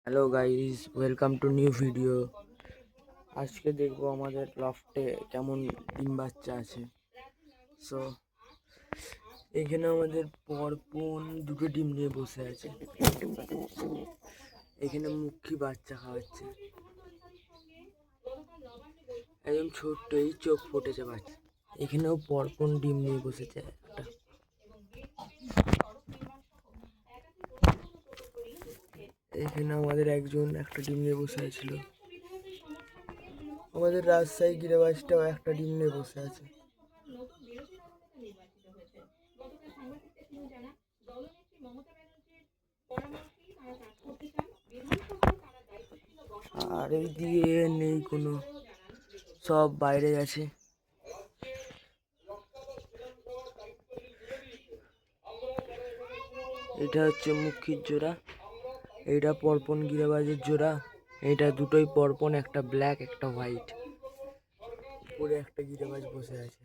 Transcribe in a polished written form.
Hello guys, welcome to new video. আজকে দেখবো আমাদের লফটে কেমন ডিম বাচ্চা আছে। সো এখানে আমাদের পরপন দুটো ডিম নিয়ে বসে আছে। এখানে মুখী বাচ্চা খাওয়াচ্ছে, একদম ছোট্ট, এই চোখ ফুটেছে বাচ্চা। এখানেও পরপন ডিম নিয়ে বসেছে একটা। এখানে আমাদের একজন একটা ডিম নিয়ে বসে আছিল। আমাদের রাজশাহী গিরিবাজটাও একটা ডিম নিয়ে বসে আছে। আর এই দিকে নেই কোনো, সব বাইরে গেছে। এটা হচ্ছে মুখির জোড়া, এইটা পরপন গিরিবাজের জোড়া। এইটা দুটোই পরপন, একটা ব্ল্যাক একটা হোয়াইট। উপরে একটা গিরিবাজ বসে আছে।